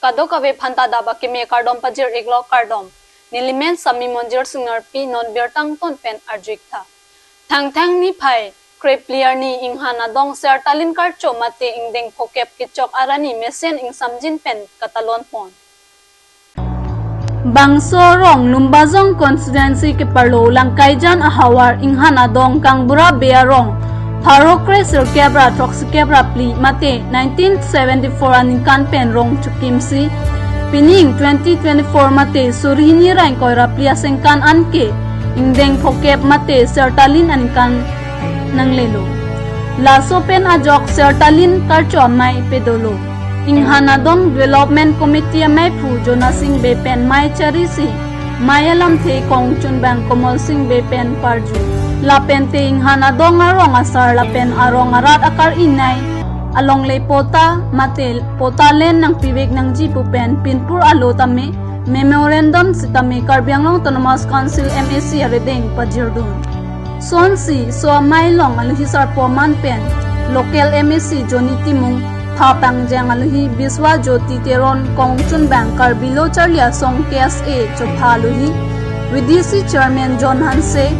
kado kawe phanta daba kime kardom pajir iglo kardom nilimen sami monjir singar pi non bertang ton pen arjik tha thang ni phai krep player ni inghana dong ser talin kar cho mate ingdeng phokep kichok arani mesen ing samjin pen katalon pon Bangso rong lumbazong constituency ke parlo langkaijan ahawar inghana dong kang bura bearong Harokre Sirkebra Troxikebra Pli Mate 1974 aning kanpen rong chukimsi Pining 2024 Mate Surhini Rain Koira Pli asengkan anke Ingdeng Phokep Mate Sertalin aning kan nanglelo Laso pen ajok Sertalin karcho mai pedolo Inghana dong Development Committee mai phu Jona Singh Bepen mai charisi Mayalam the kong chun bang Komol Singh Bepen parju Lapen te inghana dong arong asar lapen arong arat akar inay along le pota matel pota len ng pibig ng jipupen pinpur alo tame memorandum si tame Karbianglong Autonomous Council MAC aredeng pajirdun sonsi so mailong aluhisar poman pen local MAC Johnny Timung thapang jang aluhi Biswa Jyoti Teron kongchun bang Karbilo Charlia Song KSA chophaluhi VDC Chairman John Hanse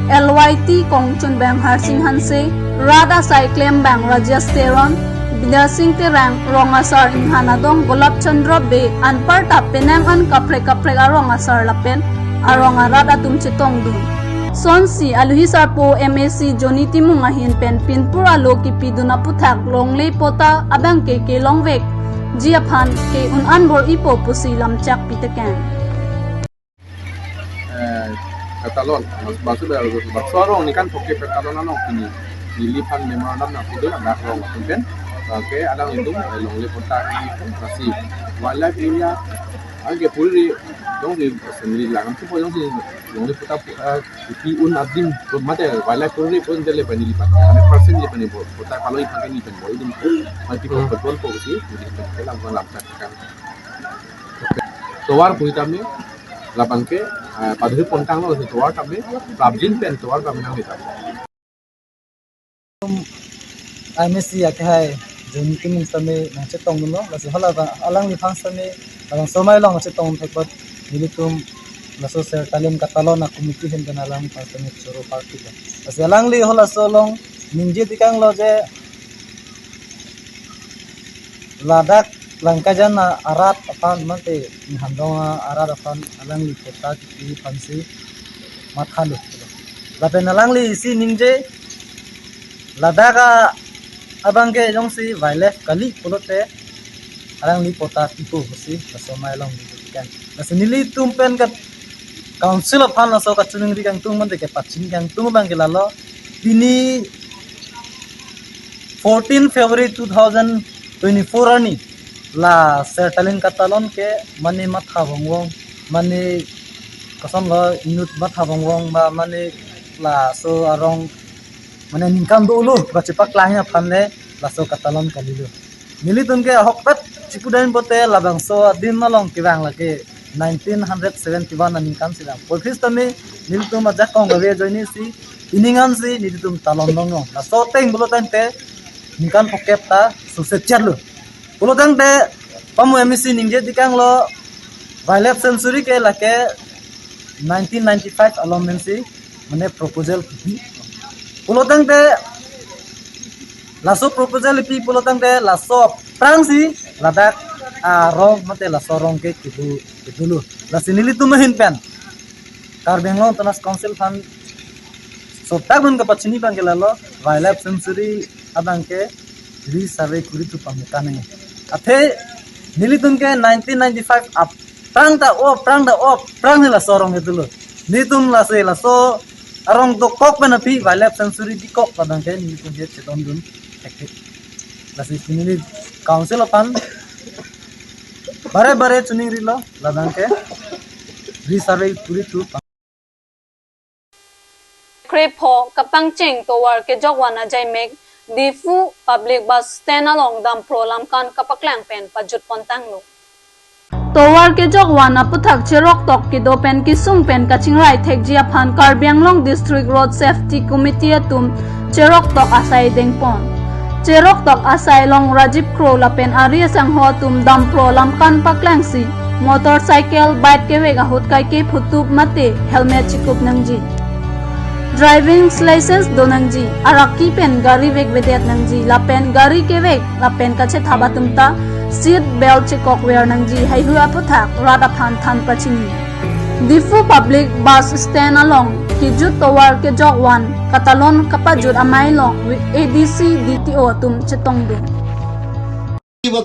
LYT Kongchun Bang Harsing Hanse Rada Cyclem Bang Rajesh Teron Bidar Singh Terang Rongasar Inhanadong Golap Chandra Be Anparta Penang An Kapre Arongasar Lapen Arong Arada Tumchitong Dun Sonsi Aluhisar Po MAC Johnny Timung Ahin Pen Pinpur Alo Kipiduna Puthak Longley Pota Abang Ke Longvek Jiaphan Ke Unanbor Ipo Pusi Lamchak Pitakan Katalon, maksud dari sorong ni kan Phokep Katalon ano kini dilipan memorandum na pidul na rong kan oke alang itu longle pota ini masih wildlife area age puri dong di sendiri lang tu dong di longle pota di un adim to mate wildlife puri pun dele panilipan 100% dilipan ibu pota kalau ipan ini pen boy dum mati betul po sih di dalam kan towar puri kami lapang ke padahal pontang lo tuar kami rabjin pen tuar kami nang kita MSC akai jun timing same na chetong no lasi hala alang ni phang same alang somai long chetong thekot nilitum laso ser talim katalon na committee hen kana lang phang same choro party ka lasi alang li hola solong ninje tikang lo je ladak langkajan arat apan mate handonga arat apan alangli kota ki pansi mathalu lapen alangli si ningje ladaka abangke jongsi wildlife kali pulote alangli kota tipo hosi kasomai long dikan nasinili tumpen kat council of han aso kachuningri kang tung mande ke pachin kang tung bangke lalo ini 14 February 2024 ani la sertalin katalon ke mani matha bongwong mani kasam lo inut matha bongwong ba mani la so arong mani ningkam dulu ba cepak lahnya phanle la so katalon kalilu militun ke hokpat chipudain bote labang so din malong kiwang lake 1971 ningkam silang office tami militum majak kong gawe joini si iningan si nilitum talon dong la so teng bulotan te ningkan Phokep ta suset charlu Pulotang te pamu MSC ningje dikang lo wildlife sanctuary ke lake 1995 alumni mane proposal pi pulotang te laso proposal pi pulotang te laso prang si ladak rong mate laso rong ke kidulu lasinili tumahin pen Karbianglong Autonomous Council fan so tagun ka pachini bang kelalo wildlife sanctuary abang ke ri survey kuri tu pamukane athe nilitun ke 1995 up prang da prang la sorong itu nitum la se la so arong to kok na pi wildlife sanctuary di kok padang ke nilitun je cheton dun ekhe la se nili council apan bare chuning rilo ladang ke ri survey kuri tu krepo kapang cheng towar ke jogwana jaimek Difu public bus stand along Dampro Lamkan kapaklang pen pajut pontang lo. Towar ke jogwana puthak cherok tok ki do pen ki sung pen kachingrai thek Jiaphan Karbianglong District Road Safety Committee atum cherok tok asai dengpon. Cherok tok asai long Rajiv Kro lapen ari sang ho tum dam pro lamkan paklangsi motorcycle bike ke vega hot kai ke phutup mate helmet chikup nangji driving license donangji araki pen gari vek vedet nangji lapen gari ke vek lapen kache thabatumta seat belt chekok wear nangji haihu aputhak rada phan than pachini Difu public bus stand along kijut tower ke jok wan katalon kapajut amai long with ADC DTO tum chetong du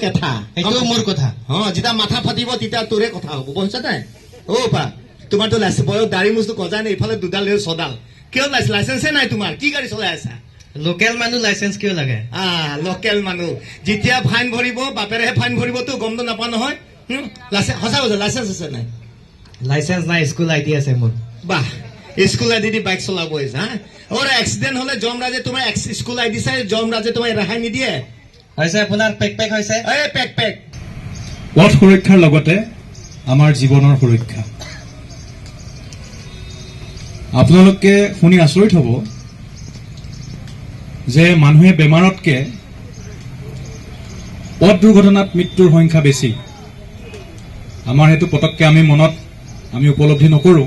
কথা এইটো মোৰ কথা যেতিয়া মাথা ফাটিব তেতিয়া তোৰে কথা হ'ব বুজিছা নাই পা তোমাৰতো লাইসেন্স বয়স দাড়ি মুছটো গজাই নাই ইফালে দুডাল লে ছডাল কিয় লাইসেন্সে নাই তোমাৰ কি গাড়ী চলাই আছা লোকেল মানুহ লাইসেন্স কিয় লাগে লোকেল মানুহ যেতিয়া ফাইন ভৰিব বাপেৰেহে ফাইন ভৰিবতো গমটো নাপা নহয় লাইসেন্স সঁচা কথা লাইসেন্স আছে নাই লাইসেন্স নাই স্কুল আইডি আছে মোৰ বাহ স্কুল আইডি দি বাইক চলাব হৈছে ওৰ এক্সিডেন্ট হলে জমৰাজে তোমাৰ স্কুল আইডি চাই জমৰাজে তোমাৰ ৰেহাই নিদিয়ে হৈছে আপোনাৰ পেক হৈছে এই পেক পথ সুৰক্ষাৰ লগতে আমাৰ জীৱনৰ সুৰক্ষা আপোনালোকে শুনি আচৰিত হ'ব যে মানুহে বেমাৰতকে পথ দুৰ্ঘটনাত মৃত্যুৰ সংখ্যা বেছি আমাৰ হেতু পটককে আমি মনত আমি উপলব্ধি নকৰো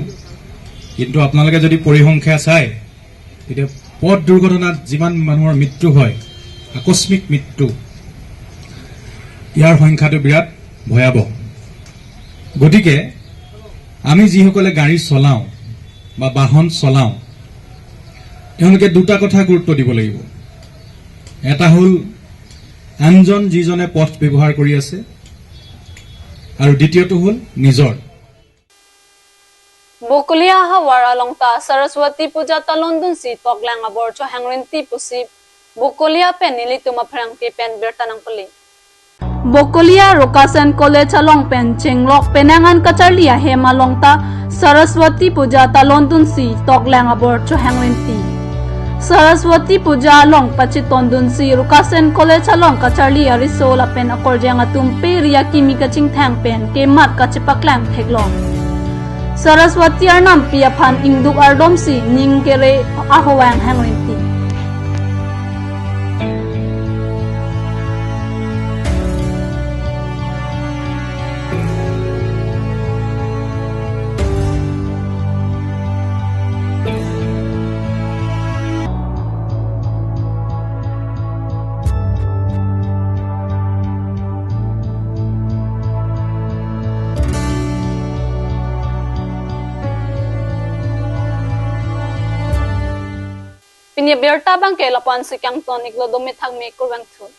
কিন্তু আপোনালোকে যদি পৰিসংখ্যা চাই তেতিয়া পথ দুৰ্ঘটনাত যিমান মানুহৰ মৃত্যু হয় আকস্মিক মৃত্যু ইয়াৰ সংখ্যাটো বিৰাট ভয়াবহ গতিকে আমি যিসকলে গাড়ী চলাওঁ বা বাহন চলাওঁ তেওঁলোকে দুটা কথা গুৰুত্ব দিব লাগিব এটা হ'ল আনজন যিজনে পথ ব্যৱহাৰ কৰি আছে আৰু দ্বিতীয়টো হ'ল নিজৰ Bokulia hawara longta Saraswati puja talondun si toklang abor cho hangrinti pusi Bokulia pen nili tuma prangki pen bertanang puli Bokulia Rokasan College along pen chenglok penangan kacharlia hema longta Saraswati puja talondun si toklang abor cho hangrinti Saraswati puja along pachitondun si Rokasan College along kacharlia risola pen akorjang atumpe ria kimi kaching thang pen ke mat kachipaklang theklong Saraswati arnam piaphan induk ardom si ningkere ahowang hangrinti Pinya berta bang ke lapan si kang ton iklo domi thang me kurang thun